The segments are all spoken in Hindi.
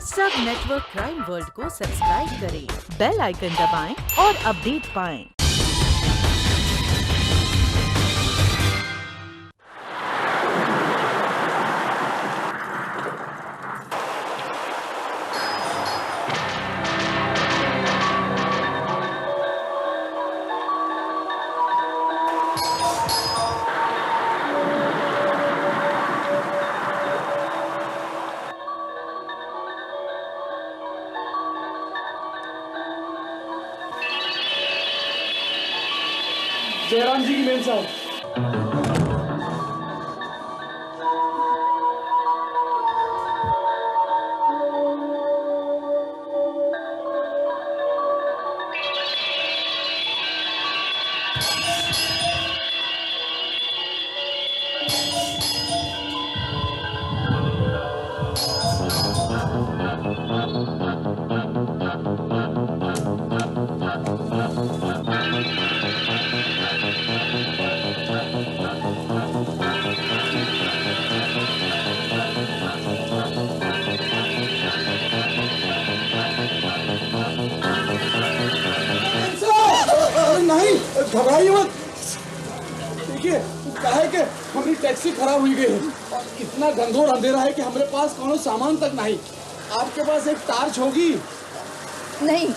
सब नेटवर्क क्राइम वर्ल्ड को सब्सक्राइब करें, बेल आइकन दबाएं और अपडेट पाएं। जयराम जी की मेल साहब। नहीं, घबराइए मत। देखिए, क्या है कि हमारी टैक्सी खराब हुई गई है और इतना घनघोर अंधेरा है कि हमारे पास कोनो सामान तक नहीं। आपके पास एक टॉर्च होगी? नहीं,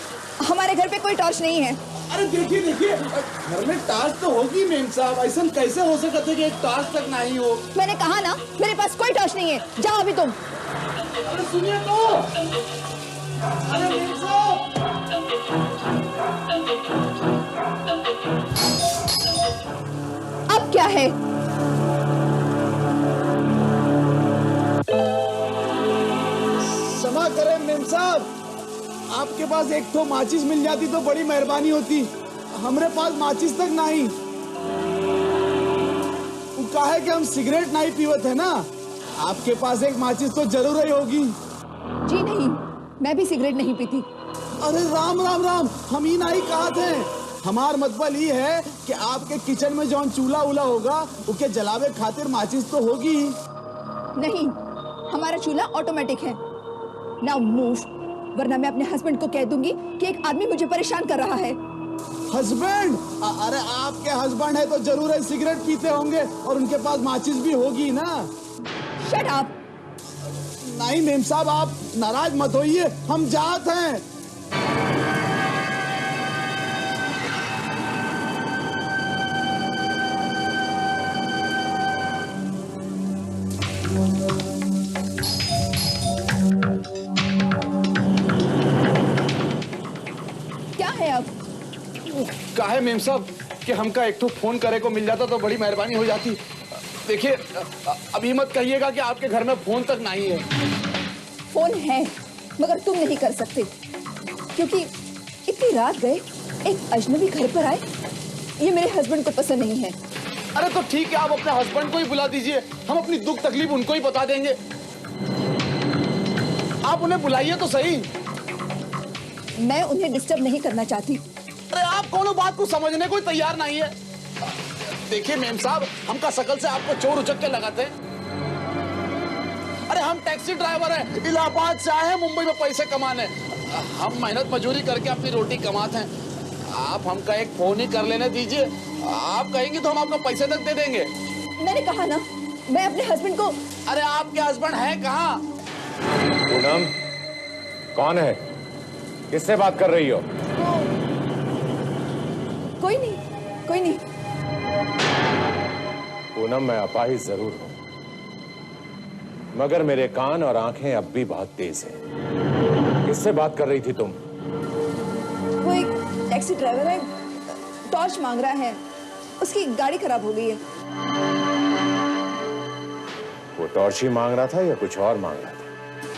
हमारे घर पे कोई टॉर्च नहीं है। अरे देखिए देखिए, घर में टॉर्च तो होगी मेम साहब। ऐसा कैसे हो सकता है कि एक टॉर्च तक नहीं हो? मैंने कहा ना, मेरे पास कोई टॉर्च नहीं है। जाओ अभी तुम। अरे सुनिए तो। अरे मेम साहब। अब क्या है? क्षमा करें मेम साहब, आपके पास एक तो माचिस मिल जाती तो बड़ी मेहरबानी होती। हमारे पास माचिस तक नहीं। वो कहा है कि हम सिगरेट नहीं पीवत है ना। आपके पास एक माचिस तो जरूर ही होगी। जी नहीं, मैं भी सिगरेट नहीं पीती। अरे राम राम राम, हम ही नहीं कहा थे। हमार मतलब ये है कि आपके किचन में जो चूल्हा उला होगा उसके जलावे खातिर माचिस तो होगी। नहीं, हमारा चूल्हा ऑटोमेटिक है। नाउ मूव, वरना मैं अपने हस्बैंड को कह दूंगी कि एक आदमी मुझे परेशान कर रहा है। हस्बैंड? अरे आपके हस्बैंड है तो जरूर है सिगरेट पीते होंगे और उनके पास माचिस भी होगी ना। Shut up. नहीं मेम साहब, आप नाराज मत होइए, हम जात हैं। क्या है अब? क्या है मेम साहब कि हमका एक तो फोन करे को मिल जाता तो बड़ी मेहरबानी हो जाती। देखिए, अभी मत कहिएगा कि आपके घर में फोन तक नहीं है। फोन है, मगर तुम नहीं कर सकते, क्योंकि इतनी रात गए एक अजनबी घर पर आए, ये मेरे हस्बैंड को पसंद नहीं है। अरे तो ठीक है, आप अपने हस्बैंड को ही बुला दीजिए। हम अपनी दुख तकलीफ उनको ही बता देंगे। आप उन्हें बुलाइए तो सही। मैं उन्हें डिस्टर्ब नहीं करना चाहती। अरे आप कोनो बात को समझने को तैयार नहीं है। देखिए मेम साहब, हमका शकल से आपको चोर उचक के लगाते हैं। अरे हम टैक्सी ड्राइवर हैं, इलाहाबाद से आए हैं मुंबई में पैसे कमाने। हम मेहनत मजदूरी करके अपनी रोटी कमाते हैं। आप हमका एक फोन ही कर लेने दीजिए। आप कहेंगे तो हम आपको पैसे तक दे देंगे। मैंने कहा ना, मैं अपने हस्बैंड को। अरे आपके हस्बैंड है कहाँ? पूनम, कौन है? किससे बात कर रही हो? कोई नहीं, कोई नहीं। पूनम, मैं अपाहिज जरूर हूं, मगर मेरे कान और आंखें अब भी बहुत तेज हैं। किससे बात कर रही थी तुम? वो एक टैक्सी ड्राइवर है, टॉर्च मांग रहा है। उसकी गाड़ी खराब हो गई है। वो टॉर्च ही मांग रहा था या कुछ और मांग रहा था?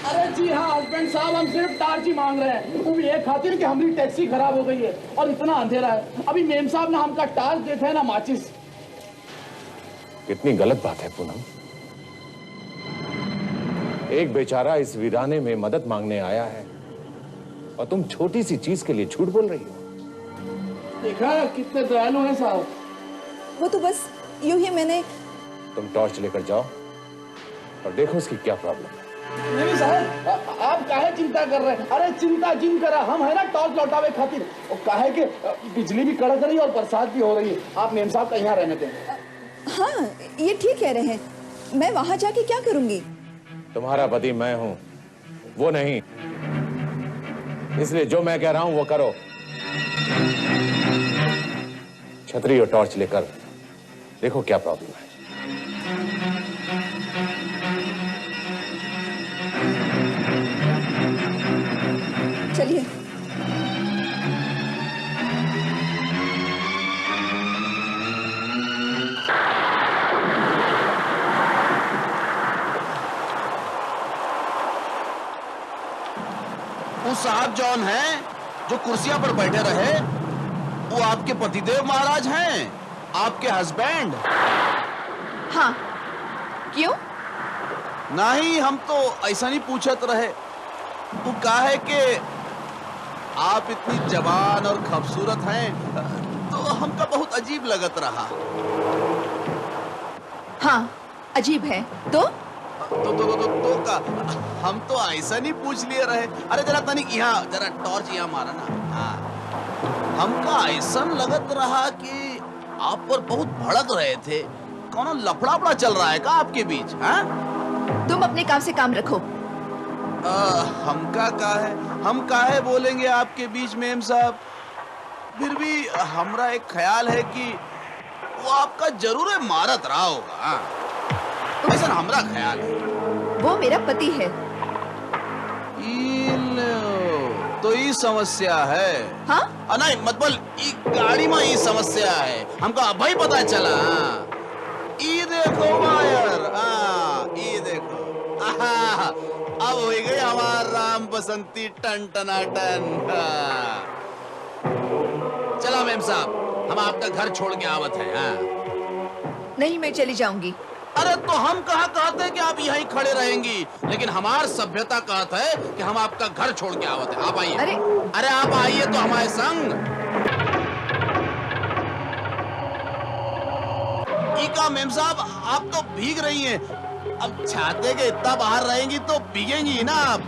अरे जी हाँ हस्बैंड साहब, हम सिर्फ टॉर्च ही मांग रहे हैं। वो ये खातिर कि हमारी टैक्सी खराब हो गई है और इतना अंधेरा है। अभी मेम साहब ने हमका टॉर्च देखा है ना माचिस। कितनी गलत बात है पूनम। एक बेचारा इस वीराने में मदद मांगने आया है और तुम छोटी सी चीज के लिए झूठ बोल रही हो। देखा कितने दयालु हैं साहब। वो तो बस यूं ही मैंने। तुम टॉर्च लेकर जाओ और देखो उसकी क्या प्रॉब्लम है। नहीं साहब, आप काहे चिंता कर रहे हैं? अरे चिंता जिन करा, हम है ना टॉर्च लौटावे खातिर। और काहे के बिजली भी कड़क रही है और बरसात भी हो रही है। आप मेम साहब का यहाँ रहने दें। हाँ, ये ठीक कह रहे हैं। मैं वहां जाके क्या करूंगी? तुम्हारा पति मैं हूं, वो नहीं। इसलिए जो मैं कह रहा हूं वो करो। छतरी और टॉर्च लेकर देखो क्या प्रॉब्लम है। चलिए। वो साहब जॉन हैं जो कुर्सियां पर बैठे रहे, वो आपके पतिदेव महाराज हैं, आपके हस्बैंड। हाँ, क्यों? नहीं, हम तो ऐसा नहीं पूछत रहे। वो कहा है कि आप इतनी जवान और खूबसूरत हैं, तो हमका बहुत अजीब लगत रहा। हाँ, अजीब है। तो का हम तो ऐसा नहीं पूछ लिए रहे। अरे जरा तनिक यहाँ, जरा टॉर्च यहाँ मारा ना। हाँ, हमका ऐसा लगत रहा कि आप पर बहुत भड़क रहे थे। कौन लफड़ा चल रहा है का आपके बीच? हाँ, तुम अपने काम से काम रखो। हमका का है, हम काहे बोलेंगे आपके बीच मेम साहब। फिर भी हमरा एक ख्याल है कि वो आपका जरूर मारत रहा होगा। हाँ? ऐसा हमरा ख्याल है। वो मेरा पति है। तो ये समस्या है। हाँ? नहीं मतलब ये गाड़ी में ये समस्या है, हमको अभी पता चला। ये देखो वायर, ये देखो, अब हो गई हमारा राम बसंती टन टना टन। चला मेम साहब, हम आपका घर छोड़ के आवत हैं। नहीं, मैं चली जाऊंगी। अरे तो हम कहाँ कहते हैं कि आप यहीं खड़े रहेंगी, लेकिन हमारी सभ्यता कहता है कि हम आपका घर छोड़ के आवत हैं। आप आइए। अरे आप आइए तो हमारे संग। इका मेम साहब, आप तो भीग रही हैं। अब छाते के इतना बाहर रहेंगी तो भीगेंगी ना आप।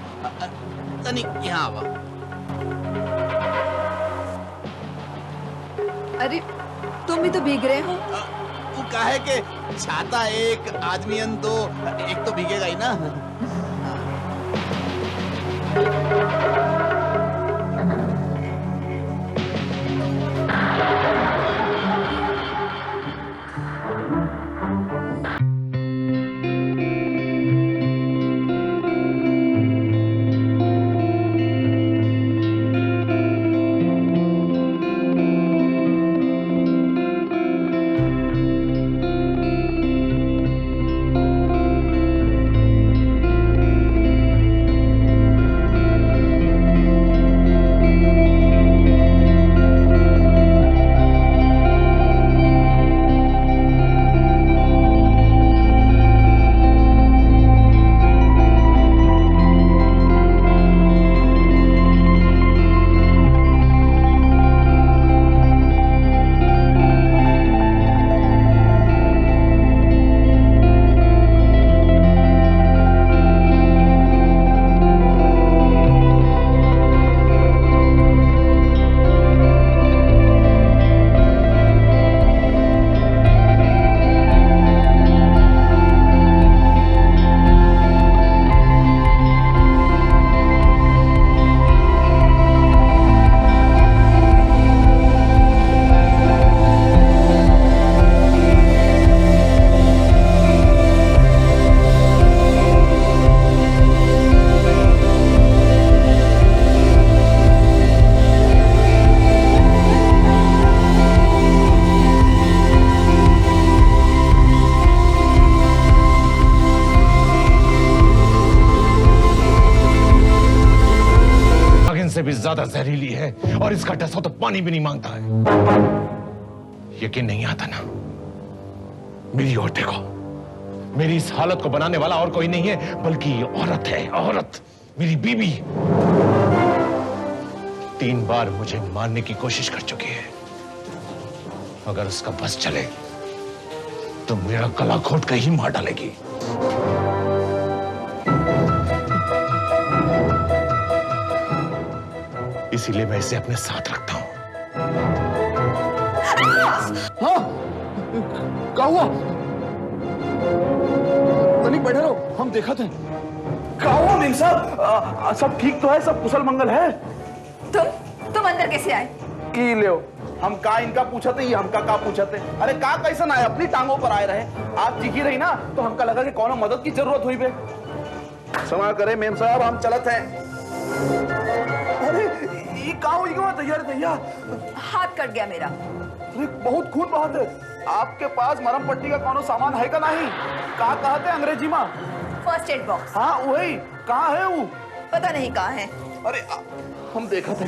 तनिक यहाँ आवा। अरे तुम भी तो भीग रहे हो। वो काहे के छाता एक आदमियन दो, एक तो भीगेगा ही ना। से भी ज्यादा जहरीली है और इसका टसा तो पानी भी नहीं मांगता है। यकीन नहीं आता ना? मेरी ओर देखो, मेरी इस हालत को बनाने वाला और कोई नहीं है बल्कि ये औरत है। औरत, मेरी बीवी 3 बार मुझे मारने की कोशिश कर चुकी है। अगर उसका बस चले तो मेरा गला घोट कर ही मार डालेगी। इसीलिए मैं इसे अपने साथ रखता हूं। हाँ, क्या हुआ? तनिक बैठे रहो, हम देखा थे। क्या हुआ मेम साहब? सब ठीक तो है, सब कुशल मंगल है? तुम अंदर कैसे आए? की ले हम का इनका पूछा थे, ये हमका का पूछा थे। अरे का कैसा ना आए, अपनी टांगों पर आए रहे। आप चीखी रही ना तो हमका लगा कि कौन मदद की जरूरत हुई बे। क्षमा करे मेम साहब, हम चलत हैं। अरे ये का हुई तैयार भैया? हाथ कट गया मेरा। अरे बहुत खून बहात है। आपके पास मरम पट्टी का कौनो सामान है का नहीं? का कहते अंग्रेजी में? First aid box. हाँ वही, कहाँ है वो? पता नहीं कहाँ है। अरे हम देखा थे।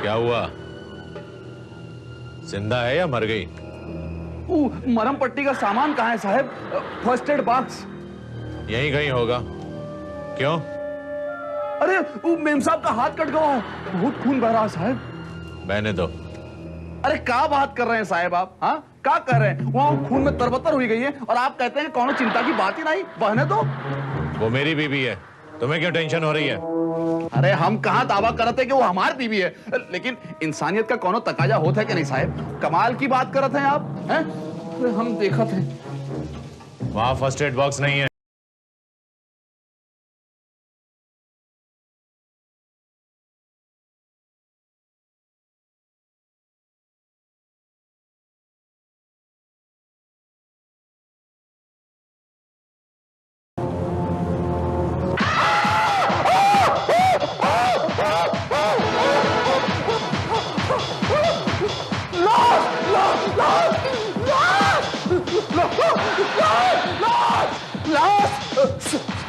क्या हुआ? जिंदा है या मर गई? मरम पट्टी का सामान कहाँ है साहब? फर्स्ट एड बॉक्स यहीं कहीं होगा। क्यों? अरे वो मेम साहब का हाथ कट गया है, बहुत खून बह रहा है साहब। बहने दो। अरे क्या बात कर रहे हैं साहब आप? हाँ क्या कर रहे हैं? वो खून में तरबतर हुई गई है और आप कहते हैं कि कौनो चिंता की बात ही नहीं। बहने दो। वो मेरी बीवी है, तुम्हें क्यों टेंशन हो रही है? अरे हम कहाँ दावा करते कि वो हमारी बीवी है, लेकिन इंसानियत का कौनो तकाजा होता है कि नहीं साहब? कमाल की बात करते हैं आप हैं? अरे हम देखा थे। वहां फर्स्ट एड बॉक्स नहीं है।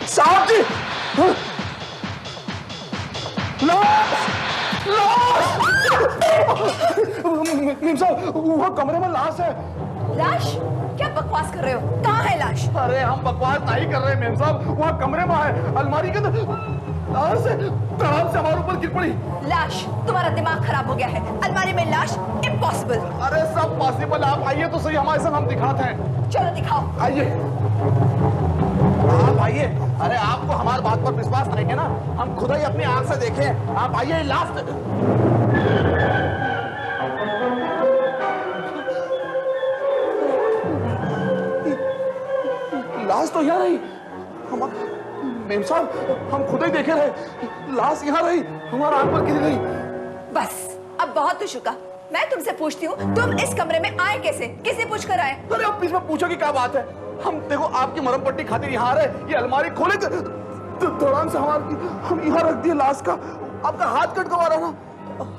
साहब जी, मीम साहब वो कमरे में लाश है। लाश? क्या बकवास कर रहे हो? कहाँ है लाश? अरे हम बकवास नहीं कर रहे हैं मेम साहब, वहाँ कमरे में है, अलमारी के अंदर। तार से हमारे ऊपर गिर पड़ी। लाश? तुम्हारा दिमाग खराब हो गया है। अलमारी में लाश? इम्पॉसिबल। अरे सब पॉसिबल। आप आइए तो सही, हमारे साथ हम दिखाते हैं। चलो दिखाओ। आइए आप आइए। अरे आपको हमारी बात पर विश्वास नहीं है ना? हम खुद ही अपनी आंख से देखे। आप आइए। लास्ट लाश तो यहाँ रही। मेम साहब हम खुद ही देखे रहे, लाश यहाँ रही, हमारा आंख पर गिर गई। बस अब बहुत हो चुका। मैं तुमसे पूछती हूँ, तुम इस कमरे में आए कैसे? किसने पूछ कर आए? अरे अब इसमें पूछो कि क्या बात है? हम देखो आपकी मरम पट्टी खातिर यहाँ आ रहे, ये अलमारी खोले तो दौरान से हम यहाँ रख दिए लाश का। आपका हाथ कट गवा रहा ना,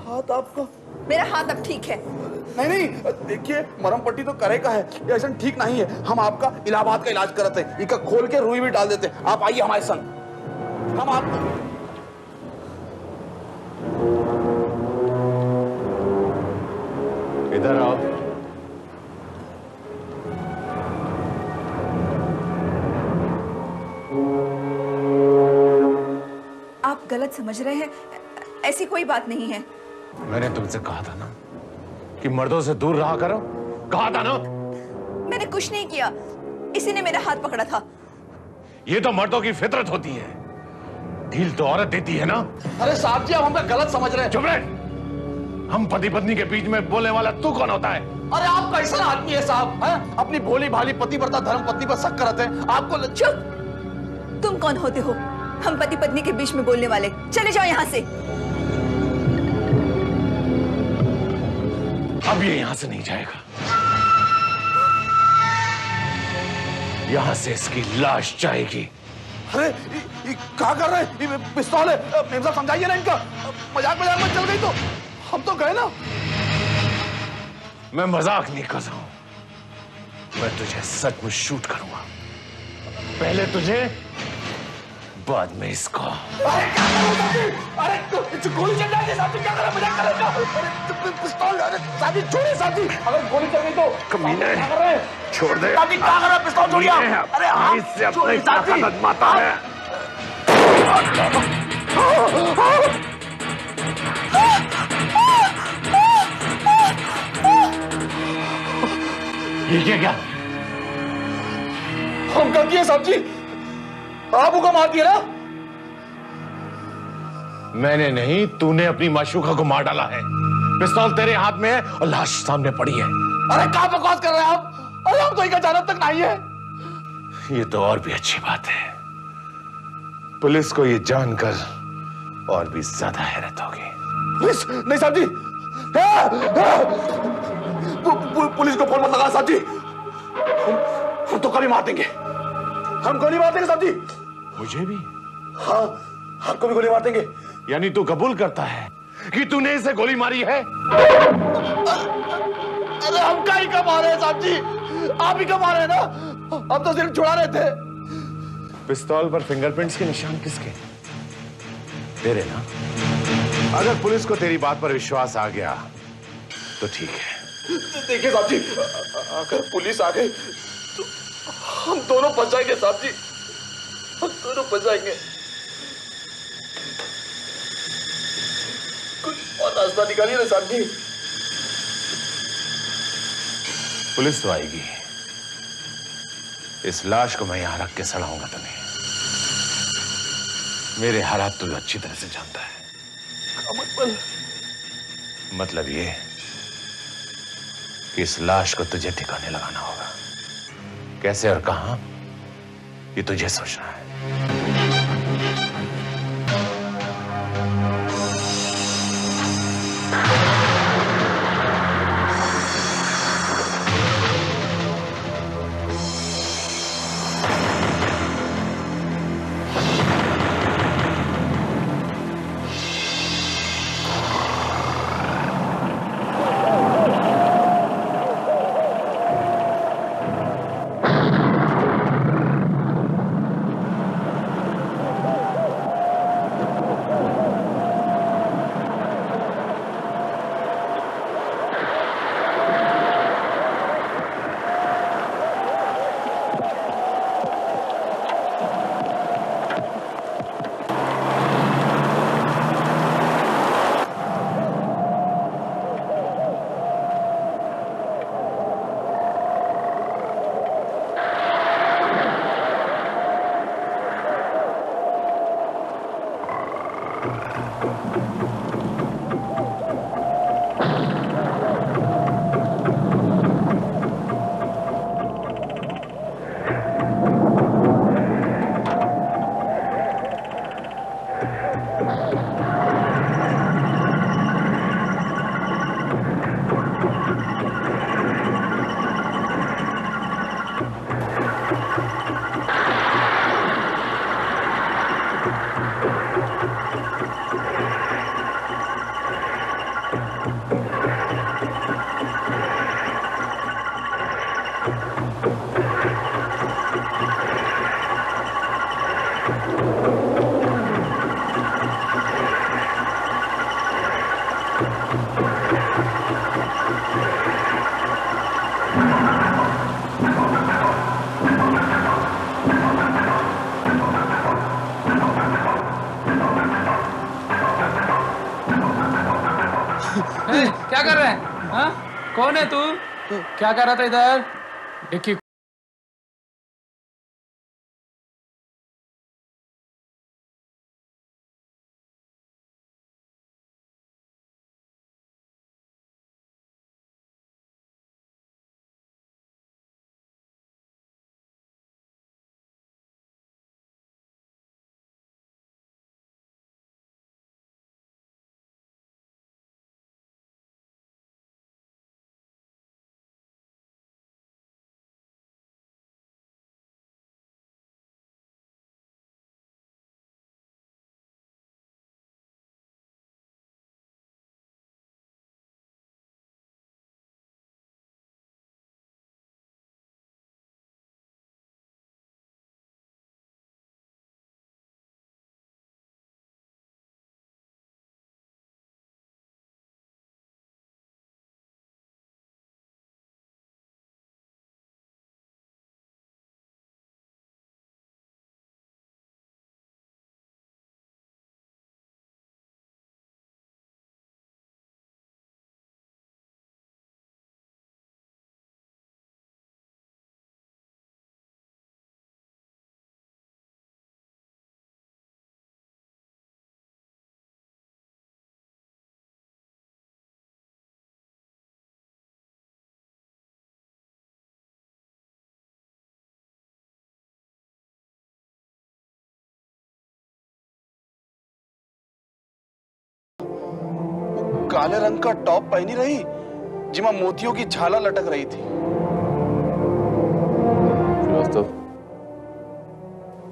हाथ आपका। मेरा हाथ अब ठीक है। नहीं देखिए, मरम पट्टी तो करे का है, ये ऐसा ठीक नहीं है। हम आपका इलाहाबाद का इलाज करते हैं, इनका खोल के रुई भी डाल देते हैं। आप आइए हमारे संग, हम आपको। इधर आओ। आप गलत समझ रहे हैं, ऐसी कोई बात नहीं है। मैंने तुमसे कहा था ना कि मर्दों से दूर रहा करो, कहा था ना? मैंने कुछ नहीं किया, इसी ने मेरा हाथ पकड़ा था। ये तो मर्दों की फितरत होती है, ढील तो औरत देती है ना। अरे साहब जी, आप हमें गलत समझ रहे हैं। चुप रहे। हम पति पत्नी के बीच में बोलने वाला तू कौन होता है? अरे आप कैसा आदमी है साहब? है अपनी भोली भाली पतिव्रता धर्म पत्नी पर शक करते हैं। आपको चुप। तुम कौन होते हो हम पति पत्नी के बीच में बोलने वाले? चले जाओ यहाँ से। अब ये यहां से नहीं जाएगा, यहां से इसकी लाश जाएगी। अरे क्या कर रहे हैं? ये पिस्तौल है। मेम साहब समझाइए ना इनका, मजाक में चल गई तो हम तो गए ना। मैं मजाक नहीं कर रहा हूं, मैं तुझे सचमुच शूट करूंगा। पहले तुझे, बाद में इसको। अरे क्या करो? अरे गोली चल जाएगी साथी, क्या करो? मजाक कर रहे हो? अरे पिस्तौल, अरे साथी छोड़िए साथी, अगर गोली चल गई तो। कमीने, क्या कर रहे हैं? छोड़ दे साथी क्या कर रहे हैं? पिस्तौल छोड़िए। अरे हाँ, इससे अपनी ताकत आजमाता है। ये क्या? हम क्या किए साहब जी? आप हुक्म आती है ना? मैंने नहीं, तूने अपनी माशूका को मार डाला है। पिस्तौल तेरे हाथ में है और लाश सामने पड़ी है। अरे क्या बकवास कर रहे हैं आप? अरे हम तो एक अचानक तक नहीं है। ये तो और भी अच्छी बात है। पुलिस को ये जानकर और भी ज्यादा हैरत होगी। पुलिस नहीं साहब जी। पुलिस को फोन मत लगा साहब जी। हम तो कभी मार देंगे। हम गोली मार देंगे साहब जी। मुझे भी? हाँ, हमको भी गोली मार देंगे। यानी तू कबूल करता है कि तूने इसे गोली मारी है? अरे हम का ही कमा रहे हैं साहब जी, आप ही कमा रहे हैं ना। हम तो सिर्फ छुड़ा रहे थे। पिस्तौल पर फिंगरप्रिंट्स के निशान किसके? तेरे ना? अगर पुलिस को तेरी बात पर विश्वास आ गया तो ठीक है। देखिए साहब जी, अगर पुलिस आ गई तो हम दोनों फंस जाएंगे साहब जी, हम दोनों फंस जाएंगे। कुछ और रास्ता निकालिए ना साहब जी। पुलिस तो आएगी। इस लाश को मैं यहां रख के सड़ाऊंगा तुम्हें। मेरे हालात तू अच्छी तरह से जानता है। मतलब ये कि इस लाश को तुझे ठिकाने लगाना होगा। कैसे और कहां, ये तुझे सोचना है। क्या कर रहे हैं? हाँ? कौन है तू? क्या कर रहा था इधर? डिक्की काले रंग का टॉप पहनी रही जिसमें मोतियों की झाला लटक रही थी। श्रीवास्तव,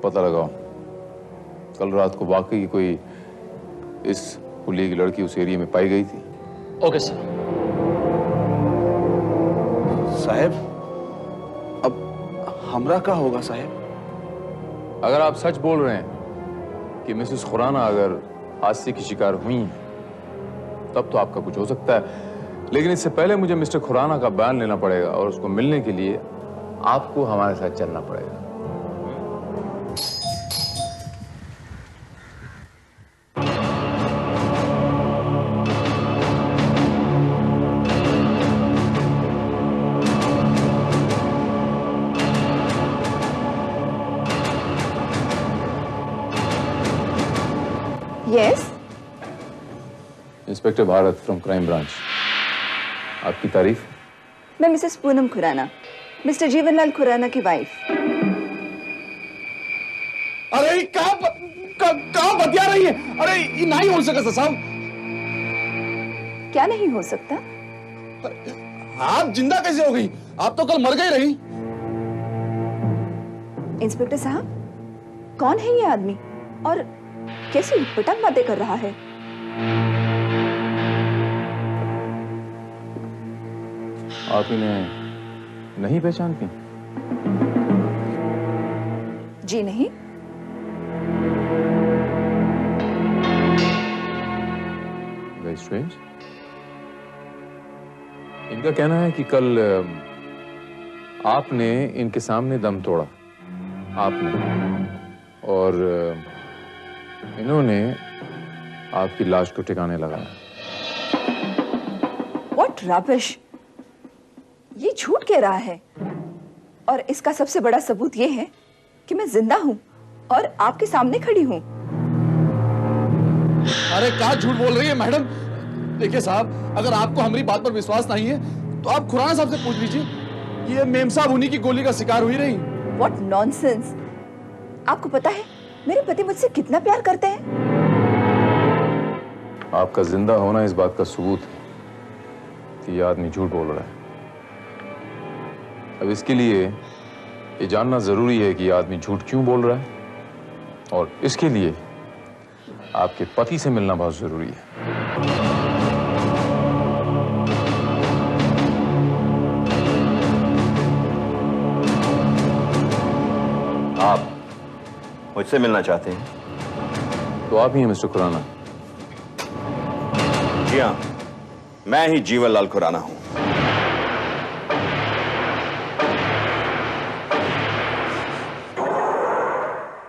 पता लगाओ कल रात को वाकई कोई इस हुलिये की लड़की उस एरिया में पाई गई थी। Okay sir. साहब, अब हमरा का होगा साहब? अगर आप सच बोल रहे हैं कि मिसेस खुराना अगर हादसे की शिकार हुई हैं, तब तो आपका कुछ हो सकता है, लेकिन इससे पहले मुझे मिस्टर खुराना का बयान लेना पड़ेगा और उसको मिलने के लिए आपको हमारे साथ चलना पड़ेगा। Yes, inspector Bharat from crime branch. आपकी तारीफ? मैं मिसेस पूनम खुराना, मिस्टर जीवनलाल खुराना की वाइफ। अरे कहाँ बतिया रही है? अरे ये नहीं हो सकता साहब। क्या नहीं हो सकता? आप जिंदा कैसे हो गई? आप तो कल मर गई रही। इंस्पेक्टर साहब, कौन है ये आदमी और कैसी उटपटांग बातें कर रहा है? आप इन्हें नहीं पहचानती? जी नहीं। Very strange. इनका कहना है कि कल आपने इनके सामने दम तोड़ा, आपने, और इन्होंने आपकी लाश को ठिकाने लगाया। What rubbish! ये झूठ कह रहा है और इसका सबसे बड़ा सबूत ये है कि मैं जिंदा हूं और आपके सामने खड़ी हूं। अरे क्या झूठ बोल रही है मैडम? देखिए साहब, अगर आपको हमारी बात पर विश्वास नहीं है तो आप खुराना साहब से पूछ लीजिए। ये मेम साहब उन्हीं की गोली का शिकार हुई रही। What nonsense! आपको पता है मेरे पति मुझसे कितना प्यार करते हैं? आपका जिंदा होना इस बात का सबूत है कि ये आदमी झूठ बोल रहा है। अब इसके लिए ये जानना जरूरी है कि ये आदमी झूठ क्यों बोल रहा है, और इसके लिए आपके पति से मिलना बहुत जरूरी है। आप मुझसे मिलना चाहते हैं? तो आप ही हैं मिस्टर खुराना? जी हाँ, मैं ही जीवनलाल खुराना हूं।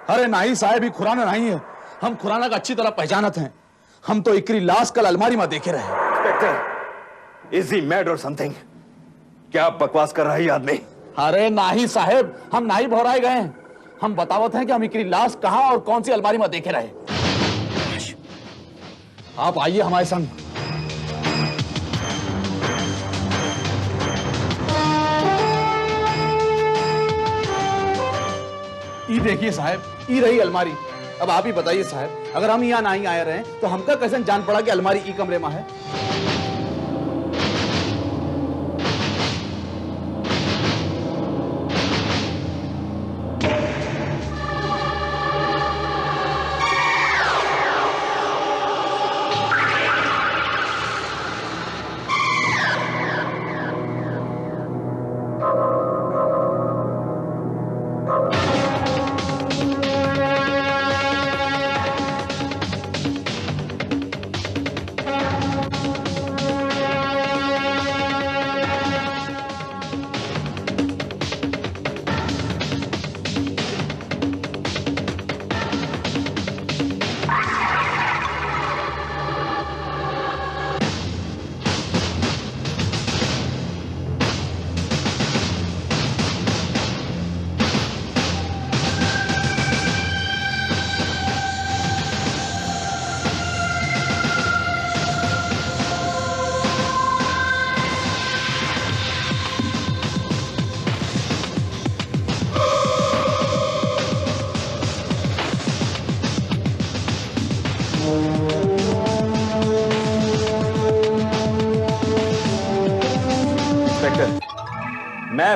अरे नहीं साहब, ये खुराना नहीं है। हम खुराना का अच्छी तरह पहचानत हैं। हम तो इकरी लाश कल अलमारी में देखे रहे। इंस्पेक्टर, इज ही मैड और समथिंग? क्या बकवास कर रहा है ये आदमी? अरे नहीं साहब, हम नहीं भौराए गए हैं। हम बतावत हैं कि हम इकरी लाश कहां और कौन सी अलमारी में देखे रहे। आप आइए हमारे संग। ये देखिए साहब, ये रही अलमारी। अब आप ही बताइए साहब, अगर हम यहाँ नहीं आए रहे तो हमका कैसे जान पड़ा कि अलमारी ई कमरे में है?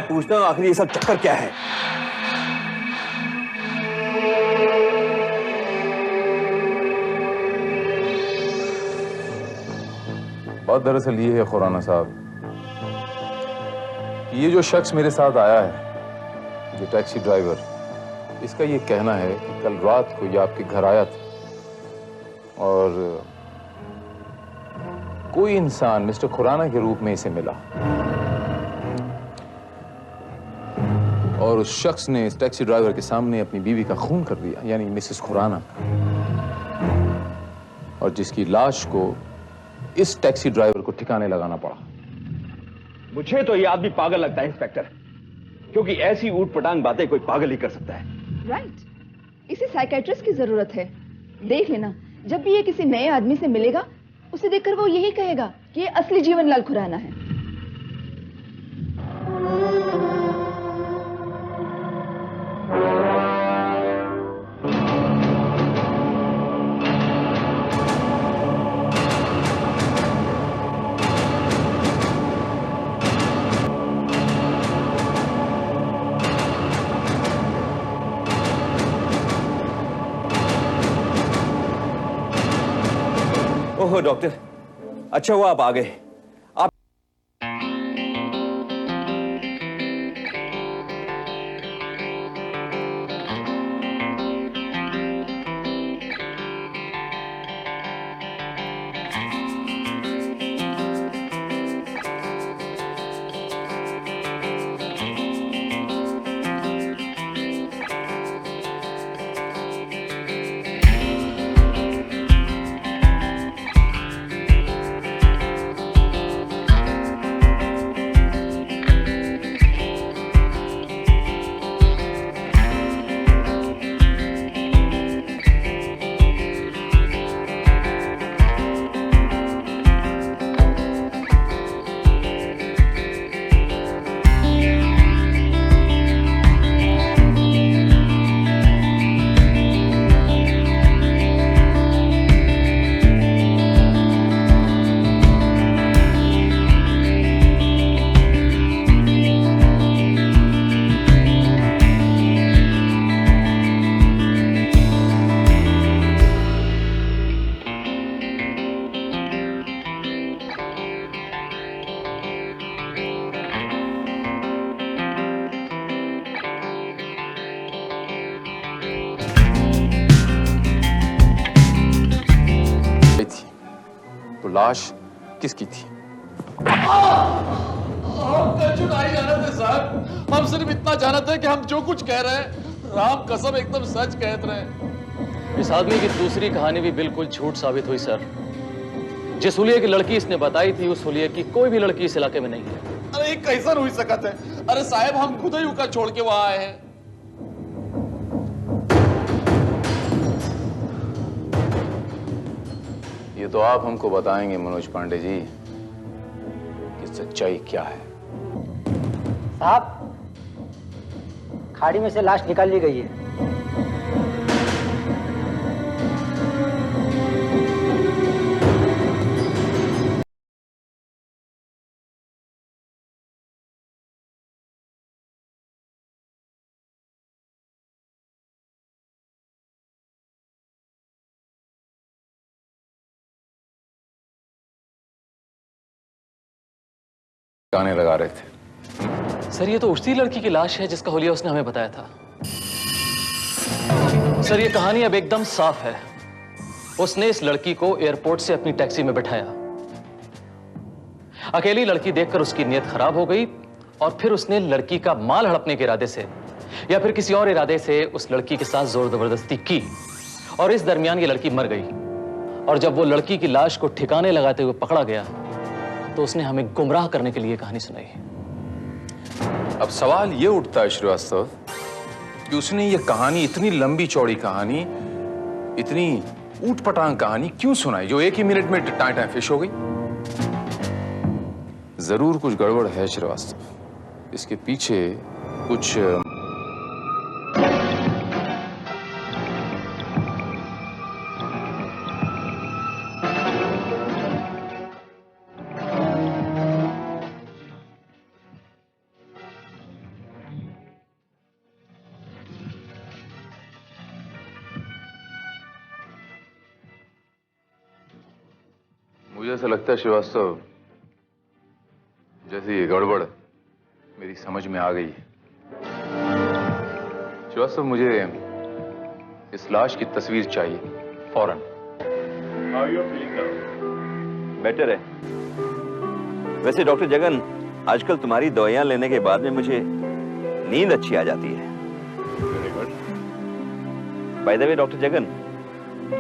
मैं पूछता हूं आखिर ये सब चक्कर क्या है? बात दरअसल ये है खुराना साहब कि ये जो शख्स मेरे साथ आया है, जो टैक्सी ड्राइवर, इसका ये कहना है कि कल रात को ये आपके घर आया था और कोई इंसान मिस्टर खुराना के रूप में इसे मिला और उस शख्स ने इस टैक्सी ड्राइवर के सामने अपनी बीवी का खून कर दिया, यानी मिसेस खुराना, और जिसकी लाश को इस टैक्सी ड्राइवर को ठिकाने लगाना पड़ा। मुझे तो ये आदमी पागल लगता है इंस्पेक्टर, क्योंकि ऐसी ऊट-पटांग बातें कोई पागल ही कर सकता है। राइट। इसे साइकेट्रिस्ट की जरूरत है। देख लेना, जब भी ये किसी नए आदमी से मिलेगा, उसे देखकर वो यही कहेगा कि ये असली जीवनलाल खुराना है। ओहो डॉक्टर, अच्छा हुआ आप आ गए। आप लाश किसकी थी? हम चुनाई जाना थे साहब। हम सिर्फ इतना जानते हैं कि हम जो कुछ कह रहे हैं राम कसम एकदम सच कहते रहे। इस आदमी की दूसरी कहानी भी बिल्कुल झूठ साबित हुई सर। जिस हुलिये की लड़की इसने बताई थी, उस हुलिये की कोई भी लड़की इस इलाके में नहीं है। अरे ये कैसा हुई सकत है? अरे साहब हम खुद ही उका छोड़ के वहां आए हैं। ये तो आप हमको बताएंगे मनोज पांडे जी कि सच्चाई क्या है। साहब, खाड़ी में से लाश निकाल ली गई है। गाने लगा रहे थे। सर ये तो उसी लड़की की लाश है जिसका हुलिया उसने हमें बताया था। सर ये कहानी अब एकदम साफ है। उसने इस लड़की को एयरपोर्ट से अपनी टैक्सी में बैठाया। अकेली लड़की देखकर उसकी नीयत खराब हो गई और फिर उसने लड़की का माल हड़पने के इरादे से या फिर किसी और इरादे से उस लड़की के साथ जोर जबरदस्ती की और इस दरमियान ये लड़की मर गई। और जब वो लड़की की लाश को ठिकाने लगाते हुए पकड़ा गया तो उसने हमें गुमराह करने के लिए कहानी सुनाई। अब सवाल ये उठता है श्रीवास्तव कि उसने ये कहानी, इतनी लंबी चौड़ी कहानी, इतनी ऊटपटांग कहानी क्यों सुनाई जो एक ही मिनट में टाइम टाइम फिश हो गई? जरूर कुछ गड़बड़ है श्रीवास्तव। इसके पीछे कुछ मुझे ऐसा लगता है श्रीवास्तव, जैसे ये गड़बड़ मेरी समझ में आ गई है। श्रीवास्तव, मुझे इस लाश की तस्वीर चाहिए फौरन। How are you feeling now? Better है। वैसे डॉक्टर जगन, आजकल तुम्हारी दवाइयां लेने के बाद में मुझे नींद अच्छी आ जाती है। Very good. By the way doctor Jagan,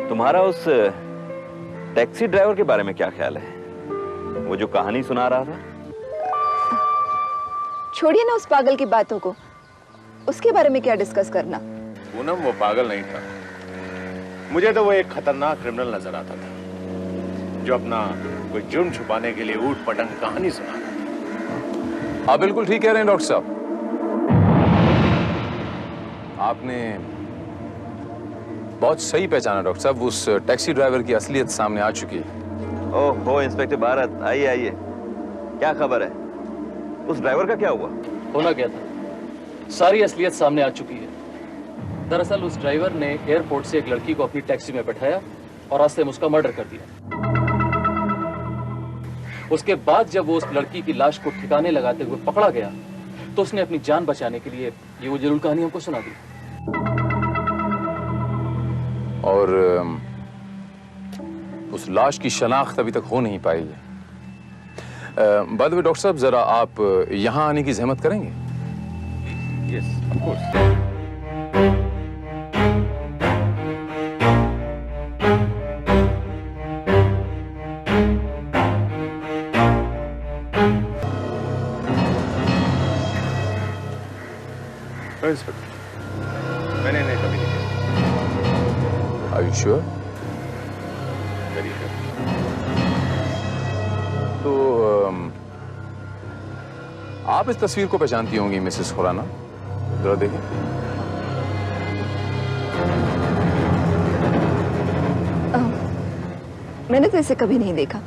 तुम्हारा उस टैक्सी ड्राइवर के बारे में क्या ख्याल है? वो जो कहानी सुना रहा था। छोड़िए ना उस पागल की बातों को, उसके बारे में क्या डिस्कस करना। पूनम, वो पागल नहीं था। मुझे तो वो एक खतरनाक क्रिमिनल नजर आता था जो अपना कोई जुर्म छुपाने के लिए ऊट पटंग कहानी सुना रहा था। आप बिल्कुल ठीक कह रहे हैं डॉक्टर साहब। आपने बहुत सही पहचाना डॉक्टर साहब। उस टैक्सी ड्राइवर की असलियत सामने आ चुकी है। ओहो इंस्पेक्टर भारत, आइए आइए। क्या खबर है? उस ड्राइवर का क्या हुआ? होना क्या था, सारी असलियत सामने आ चुकी है। दरअसल उस ड्राइवर ने एयरपोर्ट से एक लड़की को अपनी टैक्सी में बैठाया और रास्ते में उसका मर्डर कर दिया। उसके बाद जब वो उस लड़की की लाश को ठिकाने लगाते हुए पकड़ा गया तो उसने अपनी जान बचाने के लिए ये वो जरूर कहानी हमको सुना दी। और उस लाश की शनाख्त अभी तक हो नहीं पाई है। बाय द वे डॉक्टर साहब, जरा आप यहां आने की जहमत करेंगे? Yes of course. इंस्पेक्टर, मैंने इन्हें कभी नहीं देखा। Are you sure? Very sure. तो आप इस तस्वीर को पहचानती होंगी मिसेस खुराना? जरा देखें। मैंने तो इसे कभी नहीं देखा।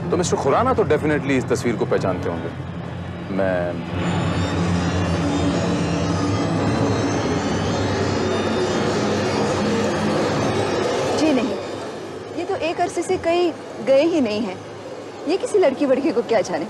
तो मिस्टर खुराना तो डेफिनेटली इस तस्वीर को पहचानते होंगे। मैं जी नहीं, ये तो एक अरसे से कहीं गए ही नहीं हैं। ये किसी लड़की वड़की को क्या जाने।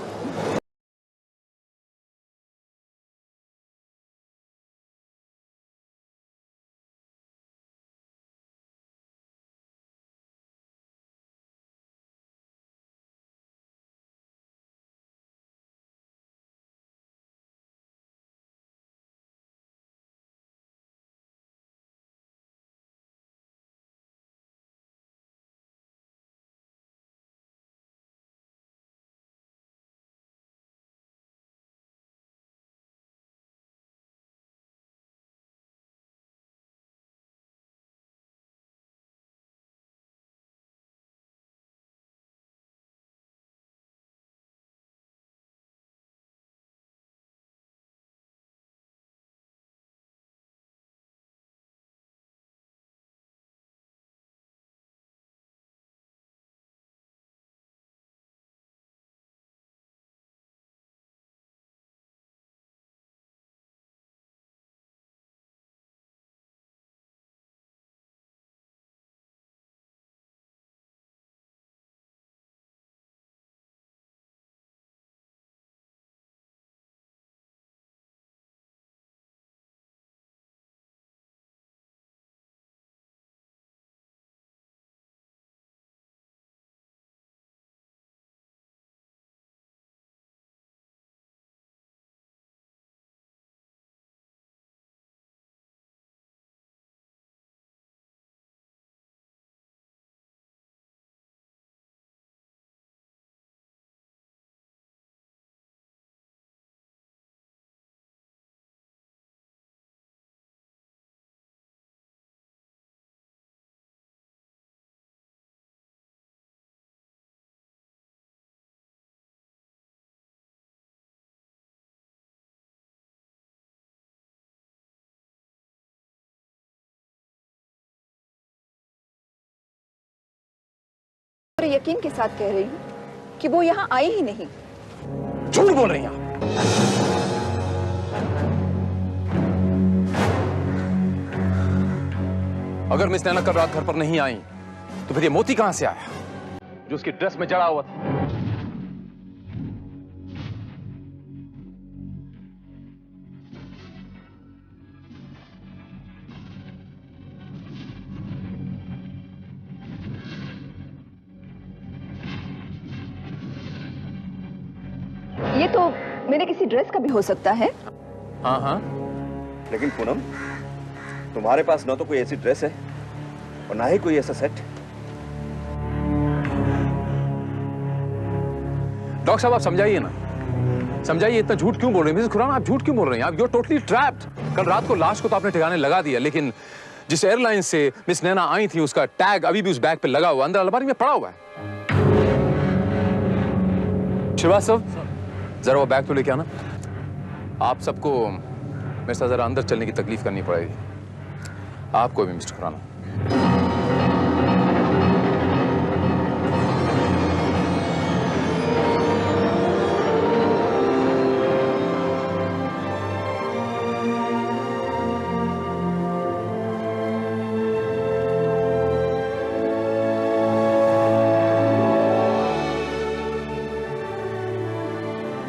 और यकीन के साथ कह रही हूँ कि वो यहाँ आई ही नहीं। झूठ बोल रही हैं आप। अगर मिस नैना कल रात घर पर नहीं आई तो फिर ये मोती कहां से आया जो उसकी ड्रेस में जड़ा हुआ था? ये तो मेरे किसी ड्रेस का भी हो सकता है। हाँ हाँ, लेकिन पूनम, तुम्हारे पास ना तो कोई ऐसी ड्रेस है और ना ही कोई ऐसा सेट। डॉक्टर साहब आप समझाइए ना, समझाइए, इतना झूठ क्यों बोल रहे हैं मिसेस खुराना? आप झूठ क्यों बोल रहे हैं? आप यू आर टोटली ट्रैप्ड। कल रात को लाश को तो आपने ठिकाने लगा दिया, लेकिन जिस एयरलाइन से मिस नैना आई थी उसका टैग अभी भी उस बैग पे लगा हुआ, अंदर अलमारी में पड़ा हुआ है। श्रीवास्तव, जरा वो बैग तो लेके आना। आप सबको मेरे साथ जरा अंदर चलने की तकलीफ करनी पड़ेगी, आपको भी मिस्टर खुराना।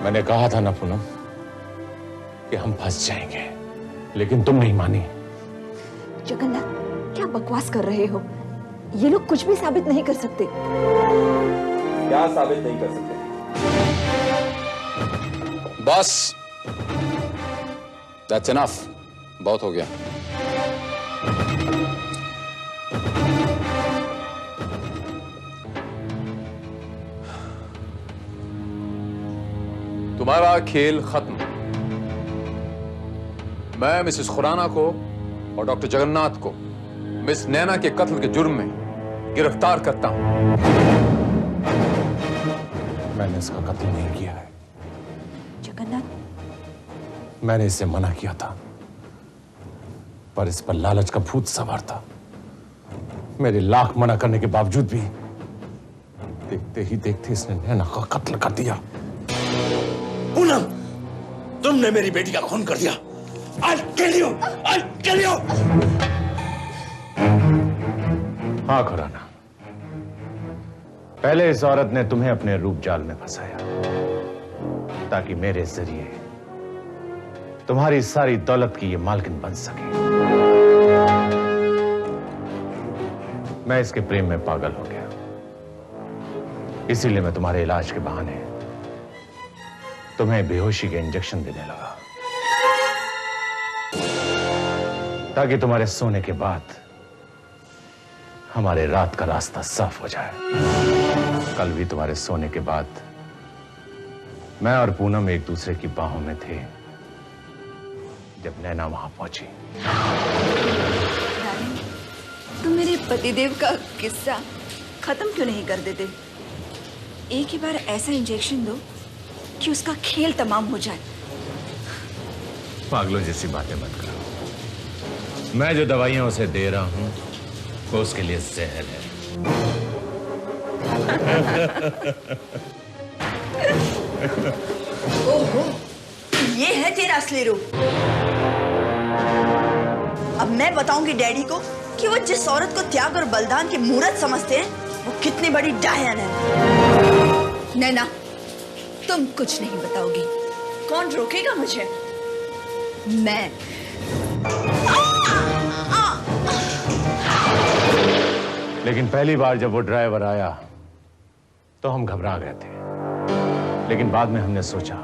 मैंने कहा था ना पूनम कि हम फंस जाएंगे, लेकिन तुम नहीं मानी। जगन्नाथ, क्या बकवास कर रहे हो? ये लोग कुछ भी साबित नहीं कर सकते। क्या साबित नहीं कर सकते? बस, दैट्स इनफ, बहुत हो गया। तुम्हारा खेल खत्म। मैं मिसेस खुराना को और डॉक्टर जगन्नाथ को मिस नैना के कत्ल के जुर्म में गिरफ्तार करता हूं। मैंने इसका कत्ल नहीं किया है। जगन्नाथ, मैंने इसे मना किया था, पर इस पर लालच का भूत सवार था। मेरे लाख मना करने के बावजूद भी देखते ही देखते इसने नैना का कत्ल कर दिया। पूनम, तुमने मेरी बेटी का खून कर दिया। I'll kill you! I'll kill you! हाँ खुराना, पहले इस औरत ने तुम्हें अपने रूप जाल में फंसाया ताकि मेरे जरिए तुम्हारी सारी दौलत की ये मालकिन बन सके। मैं इसके प्रेम में पागल हो गया, इसीलिए मैं तुम्हारे इलाज के बहाने तुम्हें बेहोशी के इंजेक्शन देने लगा ताकि तुम्हारे सोने के बाद हमारे रात का रास्ता साफ हो जाए। कल भी तुम्हारे सोने के बाद मैं और पूनम एक दूसरे की बाहों में थे जब नैना वहां पहुंची। तुम मेरे पतिदेव का किस्सा खत्म क्यों नहीं कर देते? एक ही बार ऐसा इंजेक्शन दो कि उसका खेल तमाम हो जाए। पागलों जैसी बातें मत करो। मैं जो दवाइयां उसे दे रहा हूं वो उसके लिए जहर है। ओहो, ये है तेरा असली रूप। अब मैं बताऊंगी डैडी को कि वो जिस औरत को त्याग और बलिदान की मूरत समझते हैं वो कितनी बड़ी डायन है। नैना, तुम कुछ नहीं बताओगी। कौन रोकेगा मुझे? मैं। लेकिन पहली बार जब वो ड्राइवर आया तो हम घबरा गए थे, लेकिन बाद में हमने सोचा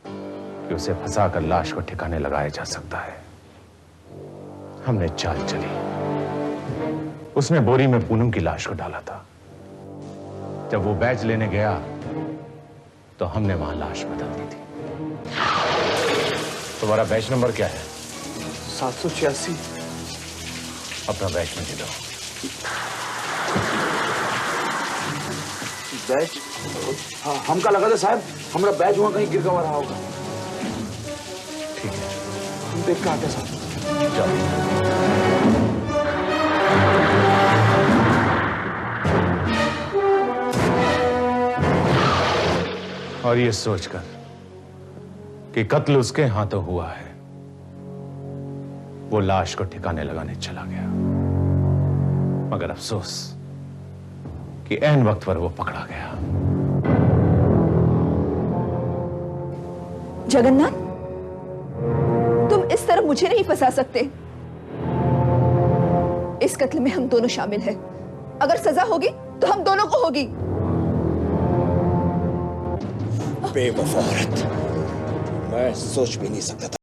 कि उसे फंसाकर लाश को ठिकाने लगाया जा सकता है। हमने चाल चली। उसने बोरी में पूनम की लाश को डाला था। जब वो बैच लेने गया तो हमने वहां लाश बदल दी थी। तुम्हारा बैच नंबर क्या है? 786। अपना बैच मुझे दो। बैच? हाँ, हमका लगा था साहब हमारा बैच वहां कहीं गिर गवा रहा होगा। ठीक है, हम देख के आते साहब। और ये सोचकर कि कत्ल उसके हाथों हुआ है, वो लाश को ठिकाने लगाने चला गया। मगर अफसोस कि ऐन वक्त पर वो पकड़ा गया। जगन्नाथ, तुम इस तरह मुझे नहीं फंसा सकते। इस कत्ल में हम दोनों शामिल हैं। अगर सजा होगी तो हम दोनों को होगी। बेवफा औरत, मैं सोच भी नहीं सकता था